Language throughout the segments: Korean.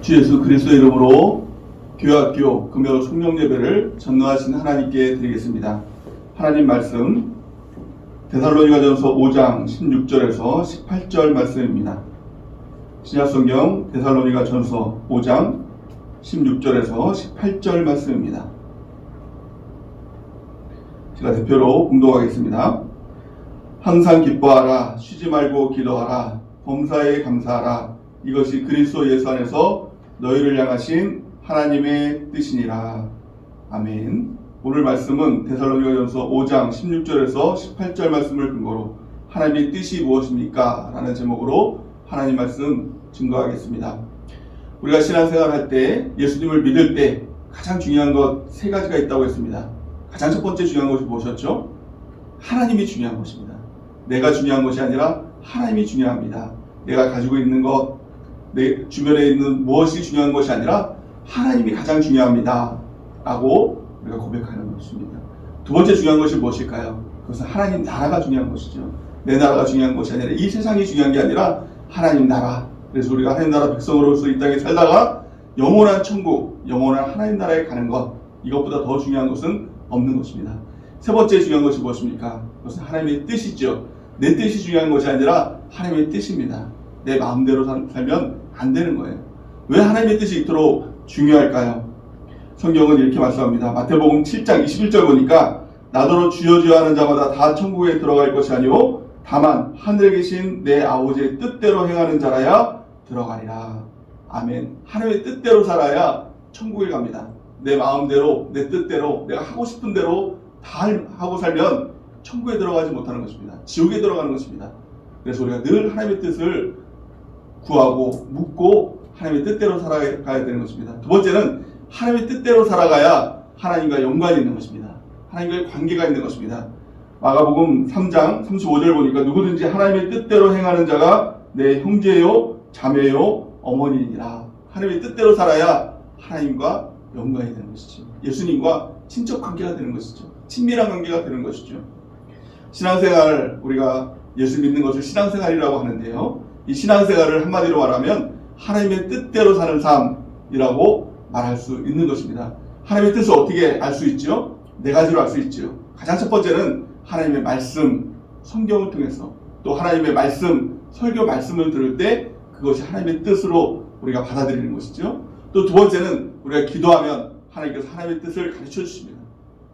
주 예수 그리스도의 이름으로 교회학교 금요 성령 예배를 전능하신 하나님께 드리겠습니다. 하나님 말씀 데살로니가전서 5장 16절에서 18절 말씀입니다. 신약성경 데살로니가전서 5장 16절에서 18절 말씀입니다. 제가 대표로 봉독하겠습니다. 항상 기뻐하라, 쉬지 말고 기도하라, 범사에 감사하라. 이것이 그리스도 예수 안에서 너희를 향하신 하나님의 뜻이니라. 아멘. 오늘 말씀은 데살로니가전서 5장 16절에서 18절 말씀을 근거로 하나님의 뜻이 무엇입니까? 라는 제목으로 하나님 말씀 증거하겠습니다. 우리가 신앙생활 할 때, 예수님을 믿을 때 가장 중요한 것 세 가지가 있다고 했습니다. 가장 첫 번째 중요한 것이 무엇이었죠? 하나님이 중요한 것입니다. 내가 중요한 것이 아니라 하나님이 중요합니다. 내가 가지고 있는 것, 내 주변에 있는 무엇이 중요한 것이 아니라 하나님이 가장 중요합니다. 라고 우리가 고백하는 것입니다. 두 번째 중요한 것이 무엇일까요? 그것은 하나님 나라가 중요한 것이죠. 내 나라가 중요한 것이 아니라, 이 세상이 중요한 게 아니라 하나님 나라. 그래서 우리가 하나님 나라 백성으로서 이 땅에 살다가 영원한 천국, 영원한 하나님 나라에 가는 것, 이것보다 더 중요한 것은 없는 것입니다. 세 번째 중요한 것이 무엇입니까? 그것은 하나님의 뜻이죠. 내 뜻이 중요한 것이 아니라 하나님의 뜻입니다. 내 마음대로 살면 안 되는 거예요. 왜 하나님의 뜻이 이토록 중요할까요? 성경은 이렇게 말씀합니다. 마태복음 7장 21절 보니까 나더러 주여 주여 하는 자마다 다 천국에 들어갈 것이 아니오 다만 하늘에 계신 내 아버지의 뜻대로 행하는 자라야 들어가리라. 아멘. 하나님의 뜻대로 살아야 천국에 갑니다. 내 마음대로, 내 뜻대로, 내가 하고 싶은 대로 다 하고 살면 천국에 들어가지 못하는 것입니다. 지옥에 들어가는 것입니다. 그래서 우리가 늘 하나님의 뜻을 구하고 묻고 하나님의 뜻대로 살아가야 되는 것입니다. 두 번째는 하나님의 뜻대로 살아가야 하나님과 연관이 있는 것입니다. 하나님과의 관계가 있는 것입니다. 마가복음 3장 35절 보니까 누구든지 하나님의 뜻대로 행하는 자가 내 형제요 자매요 어머니니라. 하나님의 뜻대로 살아야 하나님과 연관이 되는 것이죠. 예수님과 친척 관계가 되는 것이죠. 친밀한 관계가 되는 것이죠. 신앙생활, 우리가 예수 믿는 것을 신앙생활이라고 하는데요. 이 신앙생활을 한마디로 말하면 하나님의 뜻대로 사는 삶이라고 말할 수 있는 것입니다. 하나님의 뜻을 어떻게 알 수 있죠? 네 가지로 알 수 있죠. 가장 첫 번째는 하나님의 말씀, 성경을 통해서, 또 하나님의 말씀, 설교 말씀을 들을 때 그것이 하나님의 뜻으로 우리가 받아들이는 것이죠. 또 두 번째는 우리가 기도하면 하나님께서 하나님의 뜻을 가르쳐 주십니다.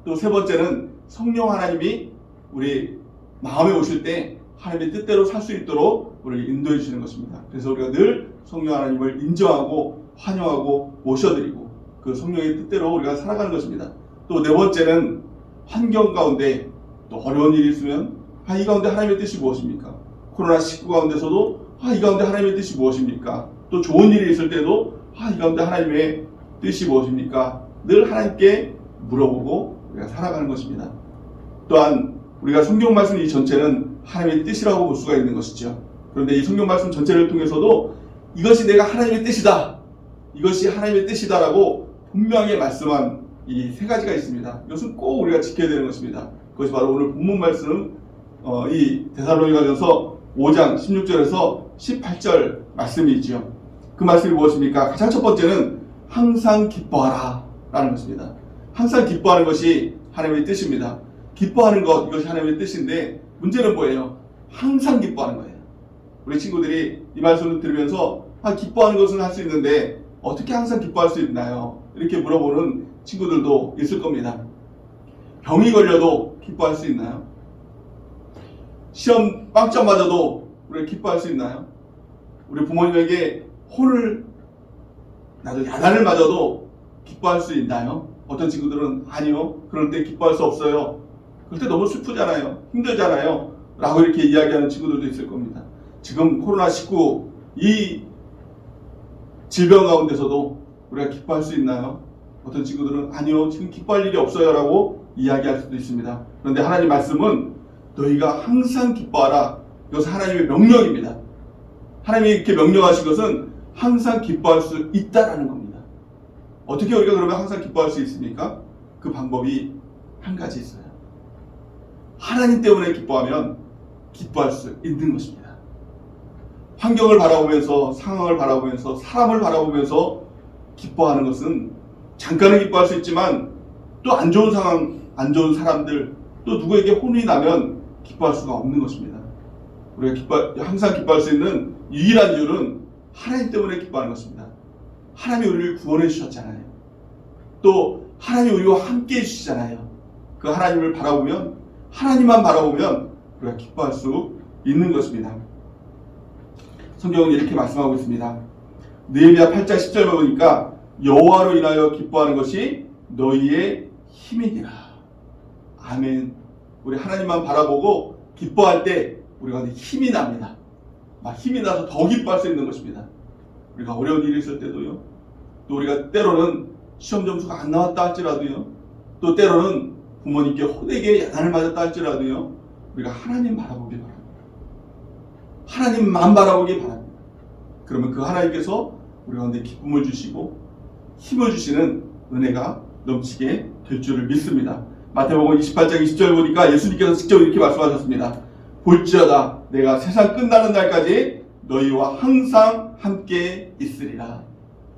또 세 번째는 성령 하나님이 우리 마음에 오실 때 하나님의 뜻대로 살 수 있도록 우리를 인도해 주시는 것입니다. 그래서 우리가 늘 성령 하나님을 인정하고 환영하고 모셔드리고 그 성령의 뜻대로 우리가 살아가는 것입니다. 또 네 번째는 환경 가운데 또 어려운 일이 있으면 이 가운데 하나님의 뜻이 무엇입니까? 코로나19 가운데서도 이 가운데 하나님의 뜻이 무엇입니까? 또 좋은 일이 있을 때도 이 가운데 하나님의 뜻이 무엇입니까? 늘 하나님께 물어보고 우리가 살아가는 것입니다. 또한 우리가 성경 말씀 이 전체는 하나님의 뜻이라고 볼 수가 있는 것이죠. 그런데 이 성경 말씀 전체를 통해서도 이것이 내가 하나님의 뜻이다, 이것이 하나님의 뜻이다라고 분명하게 말씀한 이 세 가지가 있습니다. 이것은 꼭 우리가 지켜야 되는 것입니다. 그것이 바로 오늘 본문 말씀, 이 데살로니가전서 5장 16절에서 18절 말씀이지요. 그 말씀이 무엇입니까? 가장 첫 번째는 항상 기뻐하라 라는 것입니다. 항상 기뻐하는 것이 하나님의 뜻입니다. 기뻐하는 것, 이것이 하나님의 뜻인데 문제는 뭐예요? 항상 기뻐하는 거예요. 우리 친구들이 이 말씀을 들으면서 기뻐하는 것은 할 수 있는데 어떻게 항상 기뻐할 수 있나요? 이렇게 물어보는 친구들도 있을 겁니다. 병이 걸려도 기뻐할 수 있나요? 시험 빵점 맞아도 우리가 기뻐할 수 있나요? 우리 부모님에게 혼을 나도 야단을 맞아도 기뻐할 수 있나요? 어떤 친구들은 아니요, 그럴 때 기뻐할 수 없어요, 그럴 때 너무 슬프잖아요, 힘들잖아요 라고 이렇게 이야기하는 친구들도 있을 겁니다. 지금 코로나19 이 질병 가운데서도 우리가 기뻐할 수 있나요? 어떤 친구들은 아니요, 지금 기뻐할 일이 없어요 라고 이야기할 수도 있습니다. 그런데 하나님 말씀은 너희가 항상 기뻐하라, 이것은 하나님의 명령입니다. 하나님이 이렇게 명령하신 것은 항상 기뻐할 수 있다라는 겁니다. 어떻게 우리가 그러면 항상 기뻐할 수 있습니까? 그 방법이 한 가지 있어요. 하나님 때문에 기뻐하면 기뻐할 수 있는 것입니다. 환경을 바라보면서, 상황을 바라보면서, 사람을 바라보면서 기뻐하는 것은 잠깐은 기뻐할 수 있지만 또 안 좋은 상황, 안 좋은 사람들, 또 누구에게 혼이 나면 기뻐할 수가 없는 것입니다. 우리가 항상 기뻐할 수 있는 유일한 이유는 하나님 때문에 기뻐하는 것입니다. 하나님이 우리를 구원해 주셨잖아요. 또 하나님이 우리와 함께 해주시잖아요. 그 하나님을 바라보면, 하나님만 바라보면 우리가 기뻐할 수 있는 것입니다. 성경은 이렇게 말씀하고 있습니다. 느헤미야 8장 10절 보니까 여호와로 인하여 기뻐하는 것이 너희의 힘이니라. 아멘. 우리 하나님만 바라보고 기뻐할 때 우리가 힘이 납니다. 막 힘이 나서 더 기뻐할 수 있는 것입니다. 우리가 어려운 일이 있을 때도요. 또 우리가 때로는 시험 점수가 안 나왔다 할지라도요. 또 때로는 부모님께 호되게 야단을 맞았다 할지라도요. 우리가 하나님 바라보기 바랍니다. 하나님만 바라보기 바랍니다. 그러면 그 하나님께서 우리 가운데 기쁨을 주시고 힘을 주시는 은혜가 넘치게 될 줄을 믿습니다. 마태복음 28장 20절 보니까 예수님께서 직접 이렇게 말씀하셨습니다. 볼지어다 내가 세상 끝나는 날까지 너희와 항상 함께 있으리라.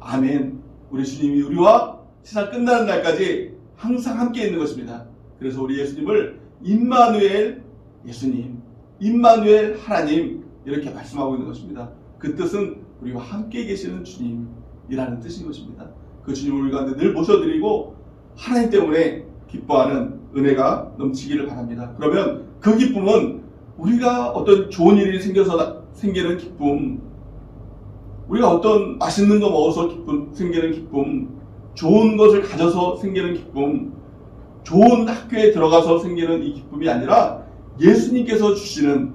아멘. 우리 주님이 우리와 세상 끝나는 날까지 항상 함께 있는 것입니다. 그래서 우리 예수님을 임마누엘 예수님, 임마누엘 하나님 이렇게 말씀하고 있는 것입니다. 그 뜻은 우리와 함께 계시는 주님이라는 뜻인 것입니다. 그 주님을 우리 가운데 늘 모셔드리고 하나님 때문에 기뻐하는 은혜가 넘치기를 바랍니다. 그러면 그 기쁨은 우리가 어떤 좋은 일이 생겨서 생기는 기쁨, 우리가 어떤 맛있는 거 먹어서 생기는 기쁨, 좋은 것을 가져서 생기는 기쁨, 좋은 학교에 들어가서 생기는 이 기쁨이 아니라 예수님께서 주시는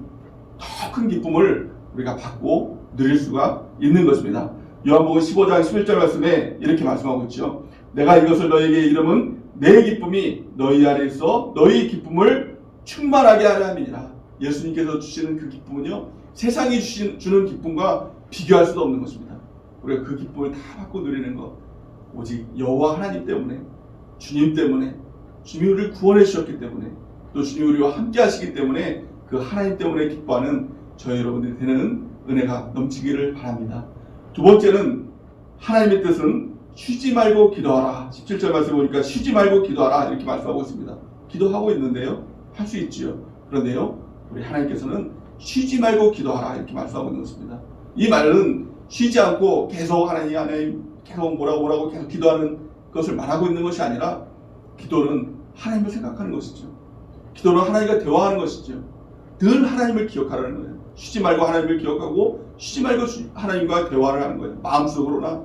더 큰 기쁨을 우리가 받고 누릴 수가 있는 것입니다. 요한복음 15장 11절 말씀에 이렇게 말씀하고 있죠. 내가 이것을 너희에게 이름은 내 기쁨이 너희 안에 있어 너희 기쁨을 충만하게 하려 함이니라. 예수님께서 주시는 그 기쁨은요, 세상이 주는 기쁨과 비교할 수도 없는 것입니다. 우리가 그 기쁨을 다 받고 누리는 것, 오직 여호와 하나님 때문에, 주님 때문에, 주님이 우리를 구원해 주셨기 때문에, 또 주님이 우리와 함께 하시기 때문에 그 하나님 때문에 기뻐하는 저희 여러분들이 되는 은혜가 넘치기를 바랍니다. 두 번째는 하나님의 뜻은 쉬지 말고 기도하라. 17절 말씀 보니까 쉬지 말고 기도하라 이렇게 말씀하고 있습니다. 기도하고 있는데요, 할 수 있지요. 그런데요, 우리 하나님께서는 쉬지 말고 기도하라 이렇게 말씀하고 있는 것입니다. 이 말은 쉬지 않고 계속 하나님 계속 뭐라고 계속 기도하는 것을 말하고 있는 것이 아니라, 기도는 하나님을 생각하는 것이죠. 기도는 하나님과 대화하는 것이죠. 늘 하나님을 기억하라는 거예요. 쉬지 말고 하나님을 기억하고 쉬지 말고 하나님과 대화를 하는 거예요. 마음속으로나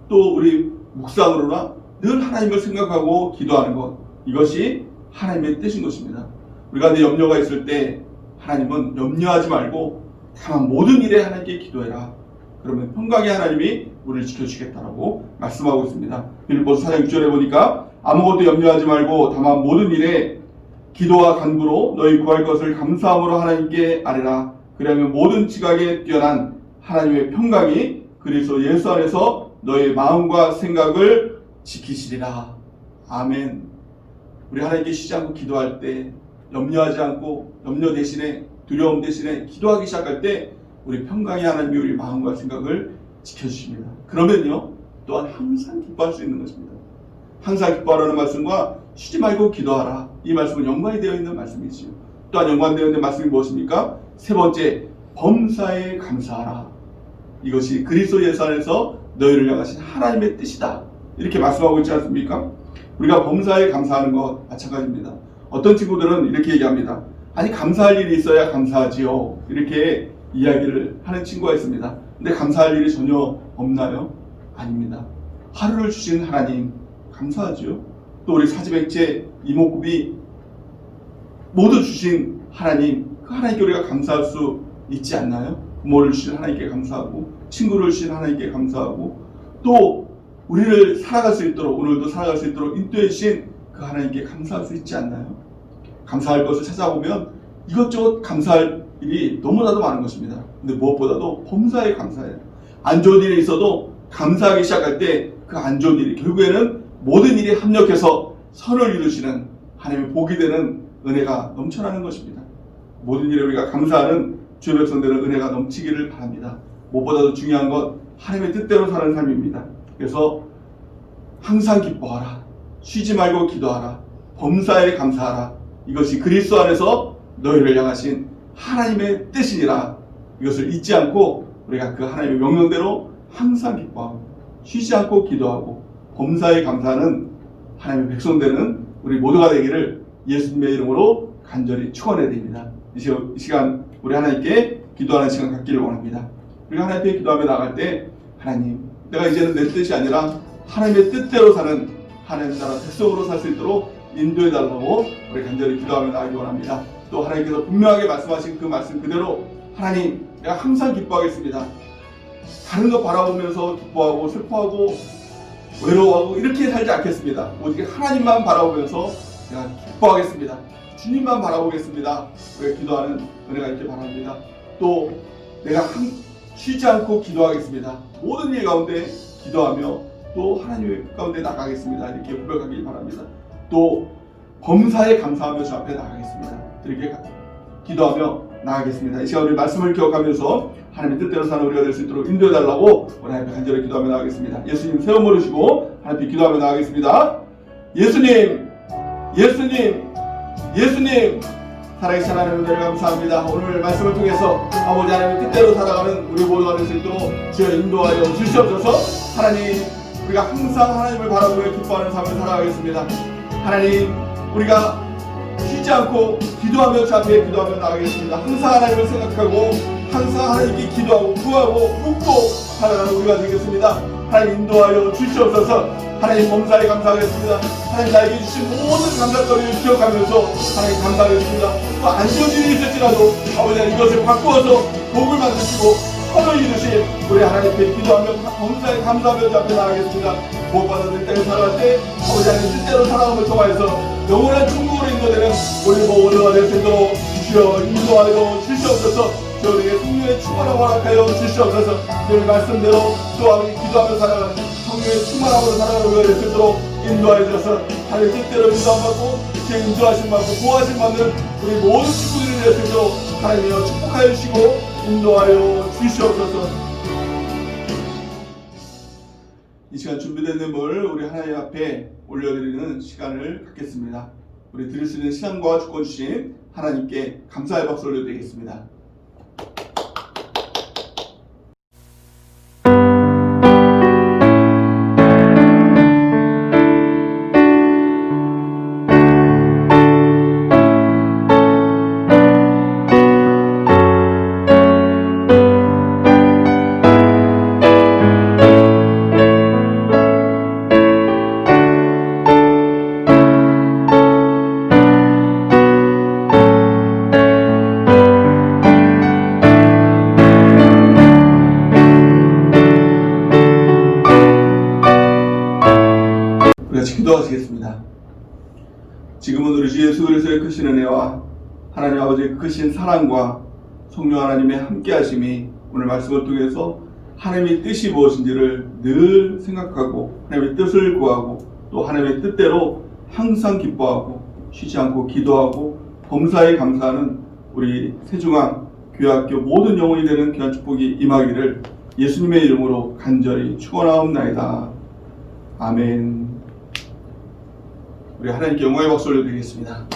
또 우리 묵상으로나 늘 하나님을 생각하고 기도하는 것, 이것이 하나님의 뜻인 것입니다. 우리가 내 염려가 있을 때 하나님은 염려하지 말고 다만 모든 일에 하나님께 기도해라. 그러면 평강의 하나님이 우리를 지켜주시겠다라고 말씀하고 있습니다. 빌립보서 4장 6절에 보니까 아무것도 염려하지 말고 다만 모든 일에 기도와 간구로 너희 구할 것을 감사함으로 하나님께 아뢰라. 그러면 모든 지각에 뛰어난 하나님의 평강이 그리스도 예수 안에서 너의 마음과 생각을 지키시리라. 아멘. 우리 하나님께 쉬지 않고 기도할 때, 염려하지 않고 염려 대신에 두려움 대신에 기도하기 시작할 때 우리 평강의 하나님이 우리 마음과 생각을 지켜주십니다. 그러면요, 또한 항상 기뻐할 수 있는 것입니다. 항상 기뻐하라는 말씀과 쉬지 말고 기도하라, 이 말씀은 연관이 되어 있는 말씀이지요. 또한 연관되어 있는 말씀이 무엇입니까? 세 번째, 범사에 감사하라. 이것이 그리스도 예수 안에서 너희를 향하신 하나님의 뜻이다, 이렇게 말씀하고 있지 않습니까? 우리가 범사에 감사하는 것 마찬가지입니다. 어떤 친구들은 이렇게 얘기합니다. 아니, 감사할 일이 있어야 감사하지요, 이렇게 이야기를 하는 친구가 있습니다. 근데 감사할 일이 전혀 없나요? 아닙니다. 하루를 주신 하나님 감사하죠. 또 우리 사지백제, 이목구비 모두 주신 하나님, 그 하나님께 우리가 감사할 수 있지 않나요? 부모를 주신 하나님께 감사하고, 친구를 주신 하나님께 감사하고, 또 우리를 살아갈 수 있도록, 오늘도 살아갈 수 있도록 인도해 주신 그 하나님께 감사할 수 있지 않나요? 감사할 것을 찾아보면 이것저것 감사할 일이 너무나도 많은 것입니다. 근데 무엇보다도 범사에 감사해요. 안 좋은 일이 있어도 감사하기 시작할 때 그 안 좋은 일이 결국에는 모든 일이 합력해서 선을 이루시는 하나님의 복이 되는 은혜가 넘쳐나는 것입니다. 모든 일에 우리가 감사하는 주의 백성들은 은혜가 넘치기를 바랍니다. 무엇보다도 중요한 것, 하나님의 뜻대로 사는 삶입니다. 그래서 항상 기뻐하라. 쉬지 말고 기도하라. 범사에 감사하라. 이것이 그리스도 안에서 너희를 향하신 하나님의 뜻이니라. 이것을 잊지 않고 우리가 그 하나님의 명령대로 항상 기뻐하고 쉬지 않고 기도하고 범사에 감사하는 하나님의 백성 되는 우리 모두가 되기를 예수님의 이름으로 간절히 축원해야 됩니다. 이 시간 우리 하나님께 기도하는 시간 갖기를 원합니다. 우리가 하나님께 기도하며 나갈 때 하나님, 내가 이제는 내 뜻이 아니라 하나님의 뜻대로 사는 하나님 나라 백성으로 살 수 있도록 인도해 달라고 우리 간절히 기도하며 나가기 원합니다. 또 하나님께서 분명하게 말씀하신 그 말씀 그대로 하나님, 내가 항상 기뻐하겠습니다. 다른 거 바라보면서 기뻐하고 슬퍼하고 외로워하고 이렇게 살지 않겠습니다. 오직 하나님만 바라보면서 내가 기뻐하겠습니다. 주님만 바라보겠습니다. 우리가 기도하는 은혜가 있길 바랍니다. 또 내가 쉬지 않고 기도하겠습니다. 모든 일 가운데 기도하며 또 하나님 가운데 나가겠습니다. 이렇게 고백하길 바랍니다. 또 범사에 감사하며 주 앞에 나가겠습니다. 이렇게 기도하며 나가겠습니다. 이 시간 우리 말씀을 기억하면서 하나님의 뜻대로 사는 우리가 될 수 있도록 인도해달라고 우리 하나님 간절히 기도하며 나가겠습니다. 예수님 세워 모르시고 하나님 기도하며 나가겠습니다. 예수님, 예수님, 예수님, 살아계신 하나님 은혜를 감사합니다. 오늘 말씀을 통해서 아버지 하나님의 뜻대로 살아가는 우리 모두가 될 수 있도록 주여 인도하여 주시옵소서. 하나님, 우리가 항상 하나님을 바라보며 기뻐하는 삶을 살아가겠습니다. 하나님, 우리가 쉬지 않고 기도하며 주 앞에 기도하며 나가겠습니다. 항상 하나님을 생각하고 항상 하나님께 기도하고 구하고 묻고 살아가는 우리가 되겠습니다. 하나님 인도하여 주시옵소서. 하나님 범사에 감사하겠습니다. 하나님 나에게 주신 모든 감사거리를 기억하면서 하나님 감사하겠습니다. 또 안 좋은 일이 있을지라도 아버지 이것을 바꾸어서 복을 만드시고 선을 이루신 우리 하나님께 기도하며 범사에 감사하며 주 앞에 나가겠습니다. 무엇보다도 때를 살아갈 때 아버지 하나님 뜻대로 살아감을 통하여서 영원한 천국으로 인도되는 우리 모두가 될 수 있도록 주여 인도하여 주시옵소서. 저에게 성령의 충만함을 허락하여 주시옵소서. 늘 말씀대로 또 아버지 기도하며 살아가는 성령의 충만함으로 살아가는 우리가 될 수 있도록 인도하여 주셔서 하나님 뜻대로 인도함 받고 제 인도하심 받고 구하심 받는 우리 모든 친구들이 될 수 있도록 하나님이여 축복하여 주시고 인도하여 주시옵소서. 이 시간 준비된 예물 우리 하나님 앞에 올려드리는 시간을 갖겠습니다. 우리 드릴 수 있는 시간과 주권 주신 하나님께 감사의 박수 올려드리겠습니다. 기도하시겠습니다. 지금은 우리 주 예수 그리스도의 크신 은혜와 하나님 아버지의 크신 사랑과 성령 하나님의 함께하심이 오늘 말씀을 통해서 하나님의 뜻이 무엇인지를 늘 생각하고 하나님의 뜻을 구하고 또 하나님의 뜻대로 항상 기뻐하고 쉬지 않고 기도하고 범사에 감사하는 우리 세중앙 교회학교 모든 영혼이 되는 귀한 축복이 임하기를 예수님의 이름으로 간절히 축원하옵나이다. 아멘. 우리 하나님께 영광의 박수 올려드리겠습니다.